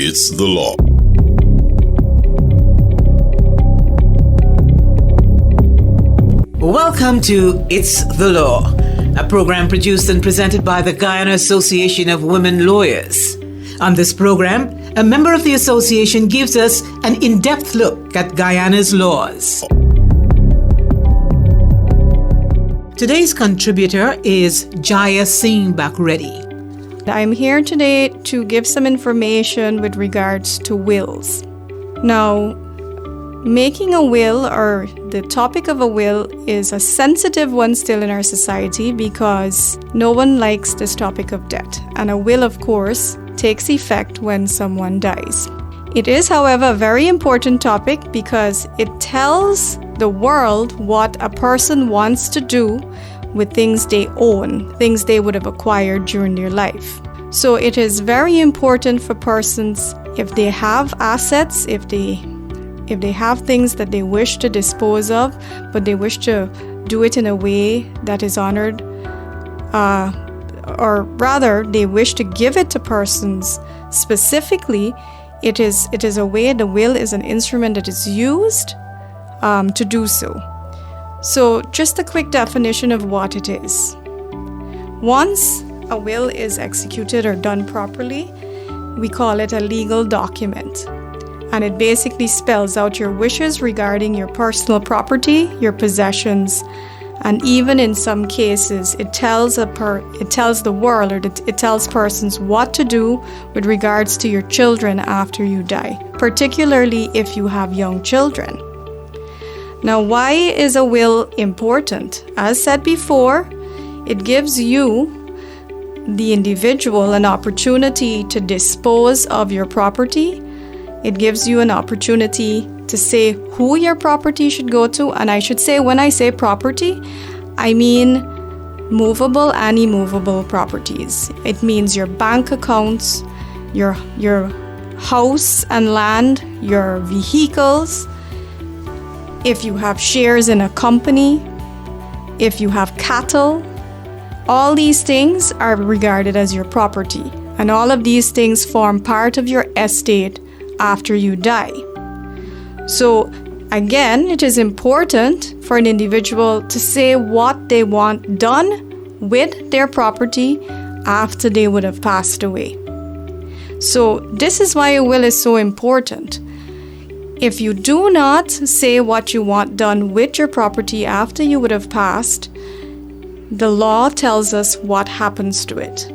It's the Law. Welcome to It's the Law, a program produced and presented by the Guyana Association of Women Lawyers. On this program, a member of the association gives us an in-depth look at Guyana's laws. Today's contributor is Jaya Singh Bakredi. I'm here today to give some information with regards to wills. Now, making a will, or the topic of a will, is a sensitive one still in our society because no one likes this topic of death. And a will, of course, takes effect when someone dies. It is, however, a very important topic because it tells the world what a person wants to do with things they own, things they would have acquired during their life. So it is very important for persons, if they have assets, if they have things that they wish to dispose of, but they wish to do it in a way that is honored, or rather, they wish to give it to persons specifically, it is a way, the will is an instrument that is used to do so. So just a quick definition of what it is. Once a will is executed or done properly, we call it a legal document. And it basically spells out your wishes regarding your personal property, your possessions, and even in some cases, it tells the world, or it tells persons what to do with regards to your children after you die, particularly if you have young children. Now, why is a will important? As said before, it gives you, the individual, an opportunity to dispose of your property. It gives you an opportunity to say who your property should go to. And I should say, when I say property, I mean movable and immovable properties. It means your bank accounts, your house and land, your vehicles, if you have shares in a company, if you have cattle. All these things are regarded as your property. And all of these things form part of your estate after you die. So again, it is important for an individual to say what they want done with their property after they would have passed away. So this is why a will is so important. If you do not say what you want done with your property after you would have passed, the law tells us what happens to it.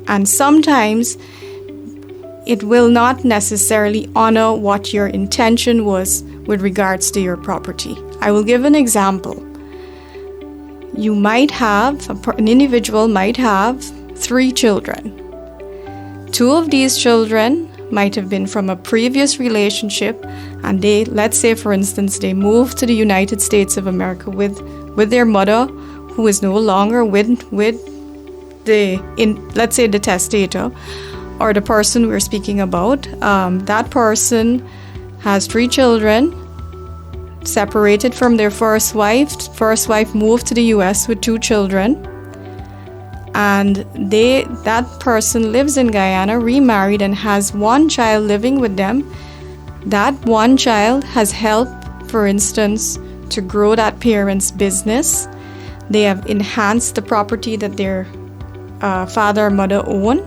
And sometimes it will not necessarily honor what your intention was with regards to your property. I will give an example. You might have, an individual might have 3 children. 2 of these children might have been from a previous relationship, and they, let's say for instance, they moved to the United States of America with their mother, who is no longer with let's say the testator, or the person we're speaking about. That person has 3 children, separated from their first wife. First wife moved to the US with 2 children. And that person lives in Guyana, remarried, and has 1 child living with them. That 1 child has helped, for instance, to grow that parent's business. They have enhanced the property that their father or mother own,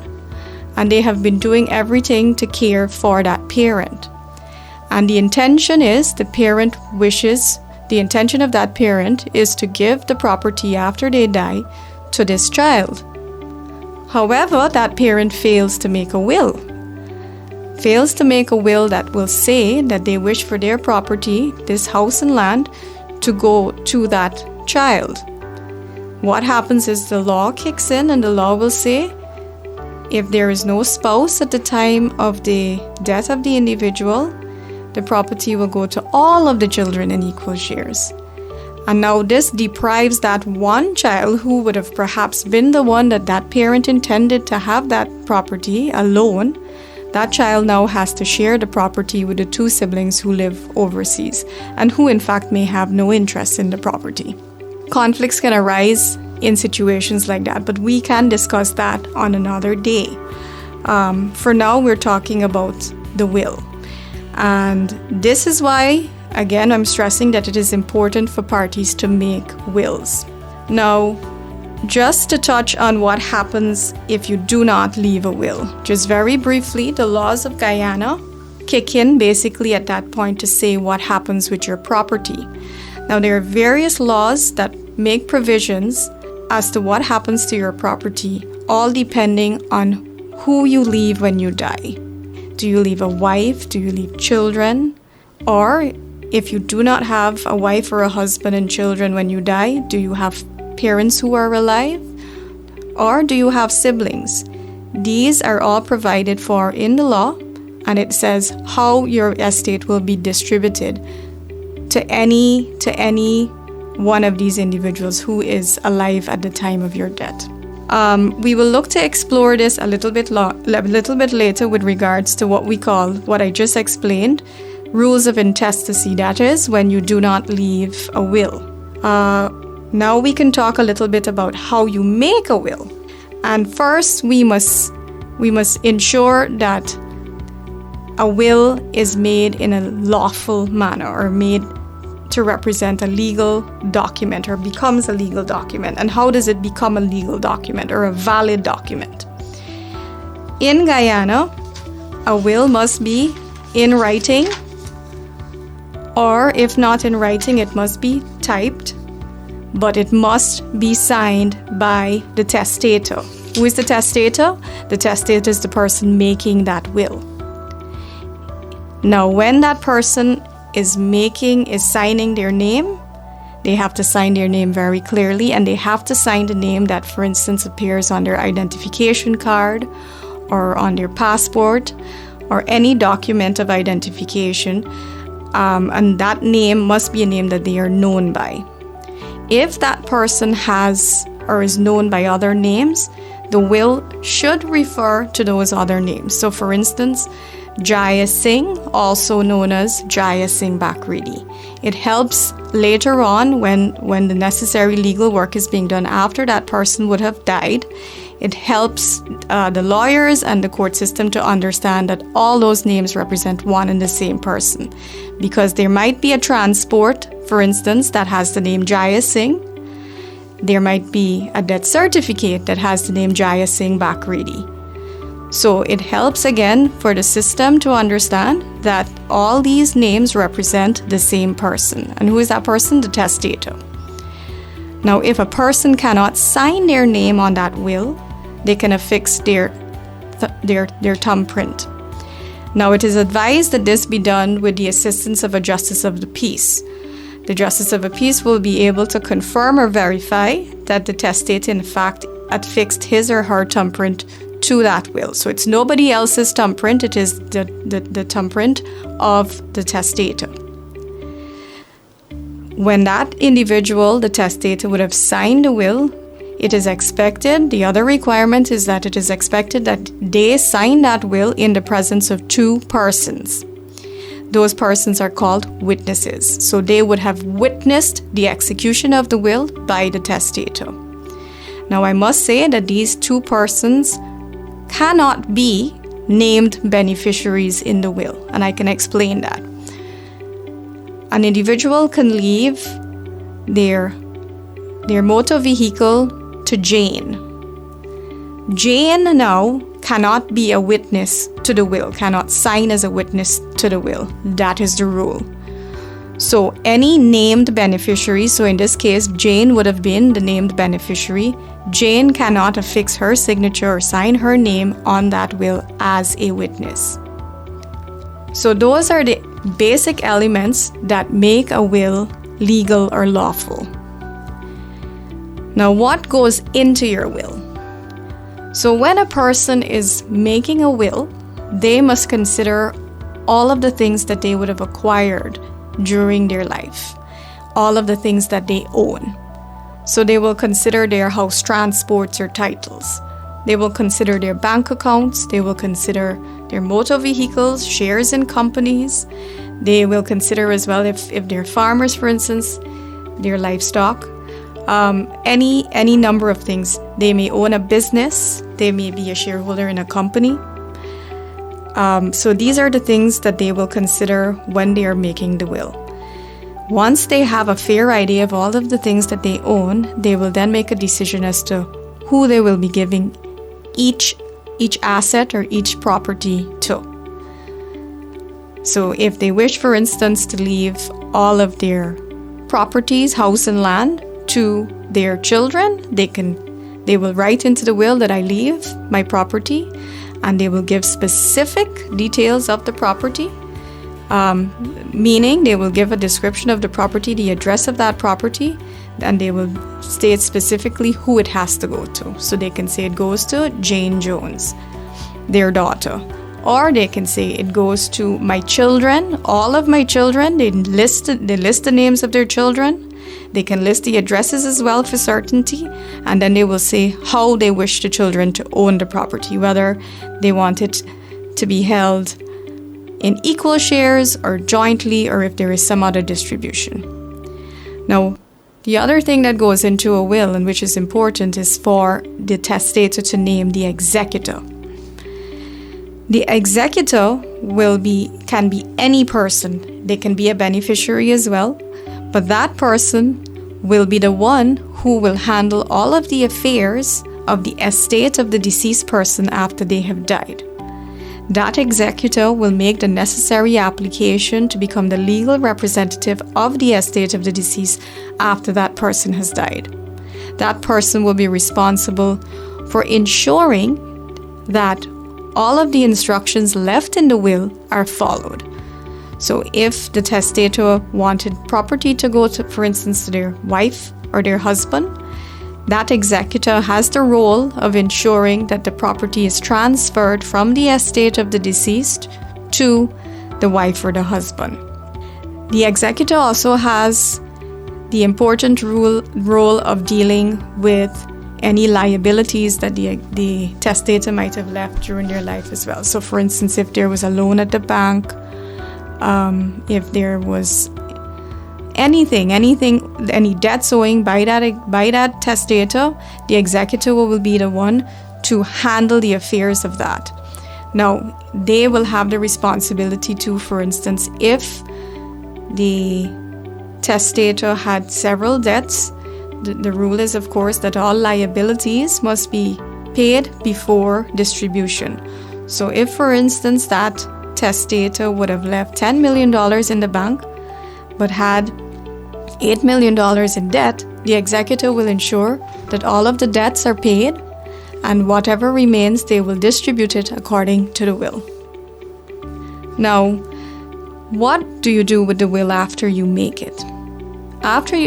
and they have been doing everything to care for that parent. And the intention of that parent is to give the property after they die to this child. However, that parent fails to make a will that will say that they wish for their property, this house and land, to go to that child. What happens is the law kicks in, and the law will say, if there is no spouse at the time of the death of the individual, the property will go to all of the children in equal shares. And now this deprives that 1 child, who would have perhaps been the one that parent intended to have that property alone. That child now has to share the property with the 2 siblings who live overseas, and who in fact may have no interest in the property. Conflicts can arise in situations like that, but we can discuss that on another day. For now, we're talking about the will. And this is why, again, I'm stressing that it is important for parties to make wills. Now, just to touch on what happens if you do not leave a will. Just very briefly, the laws of Guyana kick in basically at that point to say what happens with your property. Now, there are various laws that make provisions as to what happens to your property, all depending on who you leave when you die. Do you leave a wife? Do you leave children? Or if you do not have a wife or a husband and children when you die, do you have parents who are alive? Or do you have siblings? These are all provided for in the law, and it says how your estate will be distributed to any one of these individuals who is alive at the time of your death. We will look to explore this a little bit later with regards to what we call, what I just explained, rules of intestacy. That is, when you do not leave a will. Now we can talk a little bit about how you make a will. And first, we must ensure that a will is made in a lawful manner, or made to represent a legal document, or becomes a legal document. And how does it become a legal document or a valid document? In Guyana, a will must be in writing, or if not in writing, it must be typed, but it must be signed by the testator. Who is the testator? The testator is the person making that will. Now, when that person is signing their name, they have to sign their name very clearly, and they have to sign the name that, for instance, appears on their identification card or on their passport or any document of identification, and that name must be a name that they are known by. If that person has or is known by other names, the will should refer to those other names. So, for instance, Jaya Singh, also known as Jaya Singh Bakridi. It helps later on when the necessary legal work is being done after that person would have died. It helps the lawyers and the court system to understand that all those names represent one and the same person. Because there might be a transport, for instance, that has the name Jaya Singh. There might be a death certificate that has the name Jaya Singh Bakridi. So it helps again for the system to understand that all these names represent the same person. And who is that person? The testator. Now, if a person cannot sign their name on that will, they can affix their thumbprint. Now, it is advised that this be done with the assistance of a justice of the peace. The justice of the peace will be able to confirm or verify that the testator in fact affixed his or her thumbprint to that will. So it's nobody else's thumbprint, it is the thumbprint of the testator. When that individual, the testator, would have signed the will, it is expected, the other requirement is that it is expected that they sign that will in the presence of two persons. Those persons are called witnesses. So they would have witnessed the execution of the will by the testator. Now, I must say that these two persons cannot be named beneficiaries in the will, and I can explain that. An individual can leave their motor vehicle to Jane. Jane now cannot be a witness to the will, cannot sign as a witness to the will. That is the rule. So any named beneficiary, so in this case, Jane would have been the named beneficiary. Jane cannot affix her signature or sign her name on that will as a witness. So those are the basic elements that make a will legal or lawful. Now, what goes into your will? So when a person is making a will, they must consider all of the things that they would have acquired during their life, all of the things that they own. So they will consider their house transports or titles. They will consider their bank accounts. They will consider their motor vehicles, shares in companies. They will consider as well, if they're farmers, for instance, their livestock. Any number of things. They may own a business. They may be a shareholder in a company. So these are the things that they will consider when they are making the will. Once they have a fair idea of all of the things that they own, they will then make a decision as to who they will be giving each asset or each property to. So if they wish, for instance, to leave all of their properties, house and land, to their children, they will write into the will that I leave my property, and they will give specific details of the property, meaning they will give a description of the property, the address of that property, and they will state specifically who it has to go to. So they can say it goes to Jane Jones, their daughter. Or they can say it goes to my children, all of my children. They list the names of their children. They can list the addresses as well for certainty. And then they will say how they wish the children to own the property, whether they want it to be held in equal shares or jointly, or if there is some other distribution. Now, the other thing that goes into a will, and which is important, is for the testator to name the executor. The executor can be any person. They can be a beneficiary as well, but that person will be the one who will handle all of the affairs of the estate of the deceased person after they have died. That executor will make the necessary application to become the legal representative of the estate of the deceased after that person has died. That person will be responsible for ensuring that all of the instructions left in the will are followed. So if the testator wanted property to go to, for instance, to their wife or their husband, that executor has the role of ensuring that the property is transferred from the estate of the deceased to the wife or the husband. The executor also has the important role of dealing with any liabilities that the testator might have left during their life as well. So for instance, if there was a loan at the bank, if there was any debts owing by that testator, the executor will be the one to handle the affairs of that. Now, they will have the responsibility to, for instance, if the testator had several debts, the rule is, of course, that all liabilities must be paid before distribution. So if, for instance, that testator would have left $10 million in the bank but had $8 million in debt, the executor will ensure that all of the debts are paid, and whatever remains, they will distribute it according to the will. Now, what do you do with the will after you make it?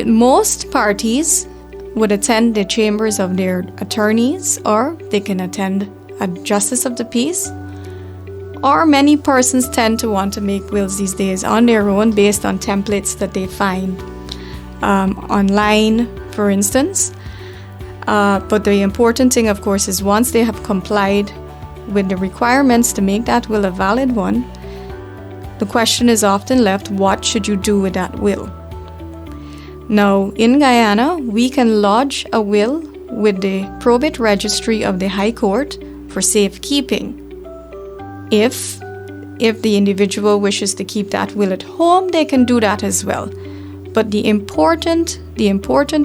Most parties would attend the chambers of their attorneys, or they can attend a justice of the peace. Or many persons tend to want to make wills these days on their own based on templates that they find online, for instance. But the important thing, of course, is once they have complied with the requirements to make that will a valid one, the question is often left, what should you do with that will? Now, in Guyana, we can lodge a will with the probate registry of the High Court for safekeeping. If the individual wishes to keep that will at home, they can do that as well. But the important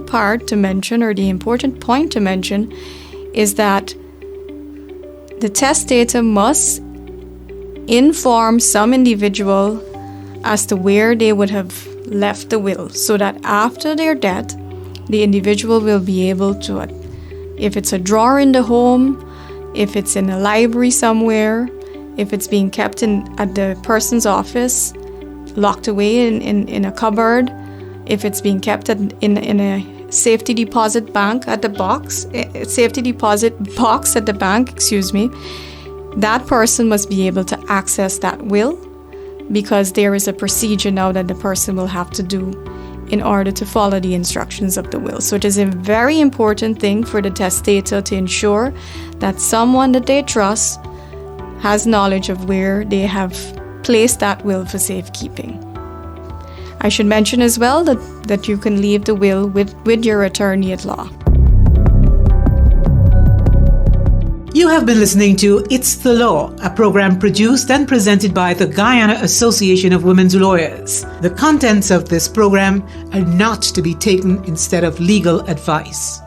part to mention, or the important point to mention, is that the testator must inform some individual as to where they would have left the will, so that after their death, the individual will be able to, if it's a drawer in the home, if it's in a library somewhere, if it's being kept at the person's office, locked away in a cupboard, if it's being kept in a safety deposit box at the bank, that person must be able to access that will, because there is a procedure now that the person will have to do in order to follow the instructions of the will. So it is a very important thing for the testator to ensure that someone that they trust has knowledge of where they have placed that will for safekeeping. I should mention as well that you can leave the will with your attorney at law. You have been listening to It's the Law, a program produced and presented by the Guyana Association of Women's Lawyers. The contents of this program are not to be taken instead of legal advice.